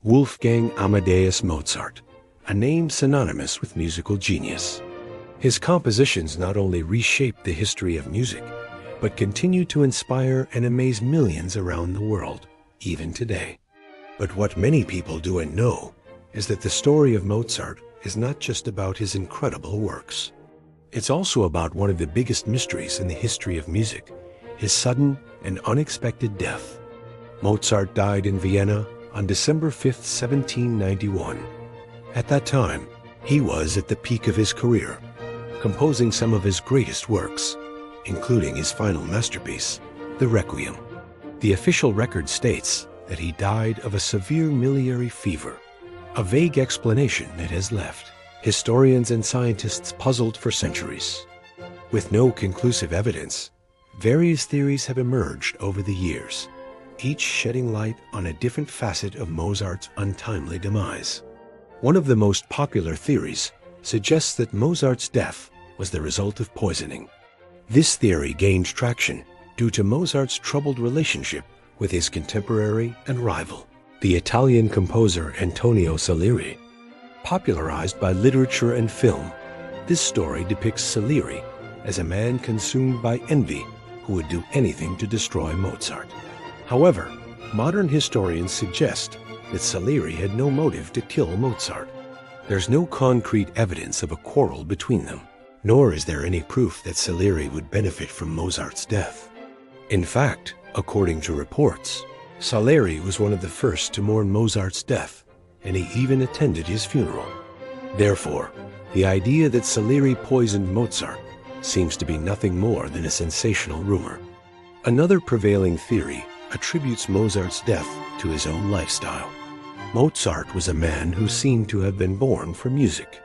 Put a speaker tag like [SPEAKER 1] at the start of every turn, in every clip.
[SPEAKER 1] Wolfgang Amadeus Mozart, a name synonymous with musical genius. His compositions not only reshaped the history of music, but continue to inspire and amaze millions around the world, even today. But what many people don't know is that the story of Mozart is not just about his incredible works. It's also about one of the biggest mysteries in the history of music, his sudden and unexpected death. Mozart died in Vienna on December 5, 1791. At that time, he was at the peak of his career, composing some of his greatest works, including his final masterpiece, the Requiem. The official record states that he died of a severe miliary fever, a vague explanation that has left historians and scientists puzzled for centuries. With no conclusive evidence, various theories have emerged over the years, each shedding light on a different facet of Mozart's untimely demise. One of the most popular theories suggests that Mozart's death was the result of poisoning. This theory gained traction due to Mozart's troubled relationship with his contemporary and rival, the Italian composer Antonio Salieri. Popularized by literature and film, this story depicts Salieri as a man consumed by envy who would do anything to destroy Mozart. However, modern historians suggest that Salieri had no motive to kill Mozart. There's no concrete evidence of a quarrel between them, nor is there any proof that Salieri would benefit from Mozart's death. In fact, according to reports, Salieri was one of the first to mourn Mozart's death, and he even attended his funeral. Therefore, the idea that Salieri poisoned Mozart seems to be nothing more than a sensational rumor. Another prevailing theory attributes Mozart's death to his own lifestyle. Mozart was a man who seemed to have been born for music.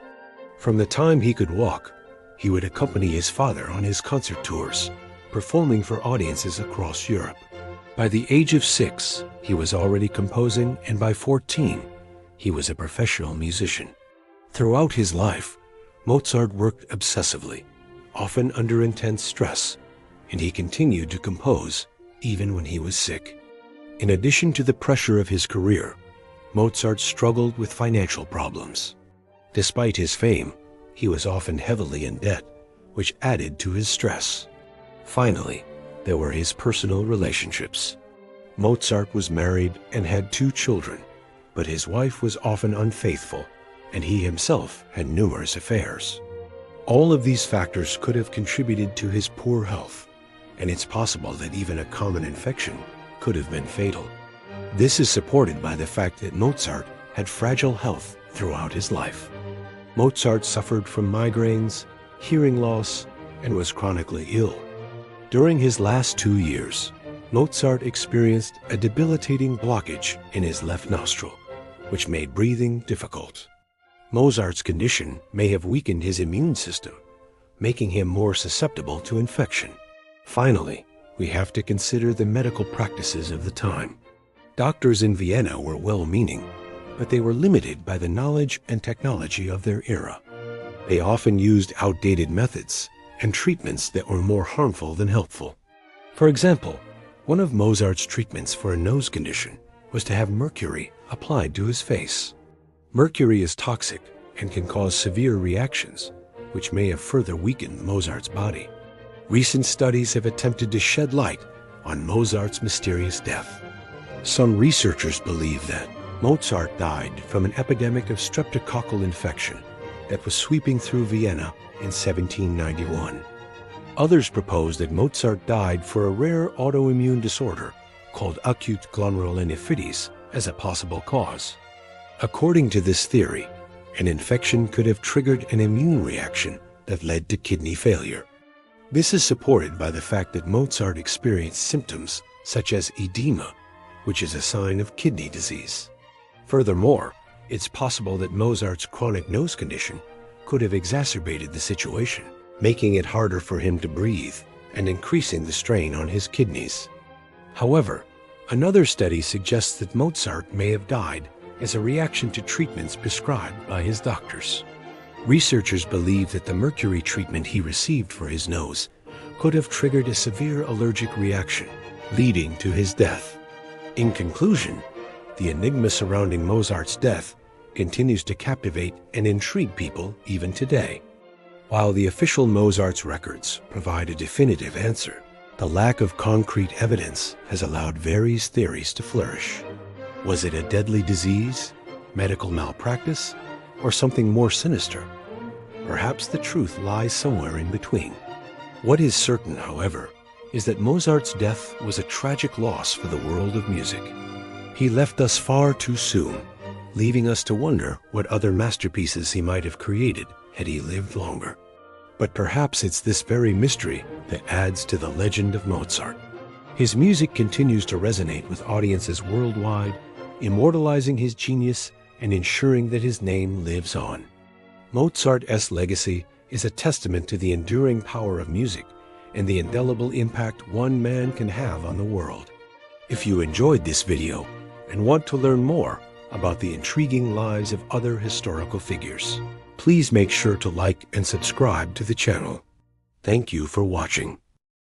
[SPEAKER 1] From the time he could walk, he would accompany his father on his concert tours, performing for audiences across Europe. By the age of 6, he was already composing, and by 14, he was a professional musician. Throughout his life, Mozart worked obsessively, often under intense stress, and he continued to compose even when he was sick. In addition to the pressure of his career, Mozart struggled with financial problems. Despite his fame, he was often heavily in debt, which added to his stress. Finally, there were his personal relationships. Mozart was married and had 2 children, but his wife was often unfaithful, and he himself had numerous affairs. All of these factors could have contributed to his poor health, and it's possible that even a common infection could have been fatal. This is supported by the fact that Mozart had fragile health throughout his life. Mozart suffered from migraines, hearing loss, and was chronically ill. During his last 2 years, Mozart experienced a debilitating blockage in his left nostril, which made breathing difficult. Mozart's condition may have weakened his immune system, making him more susceptible to infection. Finally, we have to consider the medical practices of the time. Doctors in Vienna were well-meaning, but they were limited by the knowledge and technology of their era. They often used outdated methods and treatments that were more harmful than helpful. For example, one of Mozart's treatments for a nose condition was to have mercury applied to his face. Mercury is toxic and can cause severe reactions, which may have further weakened Mozart's body. Recent studies have attempted to shed light on Mozart's mysterious death. Some researchers believe that Mozart died from an epidemic of streptococcal infection that was sweeping through Vienna in 1791. Others propose that Mozart died for a rare autoimmune disorder called acute glomerulonephritis as a possible cause. According to this theory, an infection could have triggered an immune reaction that led to kidney failure. This is supported by the fact that Mozart experienced symptoms such as edema, which is a sign of kidney disease. Furthermore, it's possible that Mozart's chronic nose condition could have exacerbated the situation, making it harder for him to breathe and increasing the strain on his kidneys. However, another study suggests that Mozart may have died as a reaction to treatments prescribed by his doctors. Researchers believe that the mercury treatment he received for his nose could have triggered a severe allergic reaction, leading to his death. In conclusion, the enigma surrounding Mozart's death continues to captivate and intrigue people even today. While the official Mozart's records provide a definitive answer, the lack of concrete evidence has allowed various theories to flourish. Was it a deadly disease, medical malpractice, or something more sinister? Perhaps the truth lies somewhere in between. What is certain, however, is that Mozart's death was a tragic loss for the world of music. He left us far too soon, leaving us to wonder what other masterpieces he might have created had he lived longer. But perhaps it's this very mystery that adds to the legend of Mozart. His music continues to resonate with audiences worldwide, immortalizing his genius and ensuring that his name lives on. Mozart's legacy is a testament to the enduring power of music and the indelible impact one man can have on the world. If you enjoyed this video and want to learn more about the intriguing lives of other historical figures, please make sure to like and subscribe to the channel. Thank you for watching.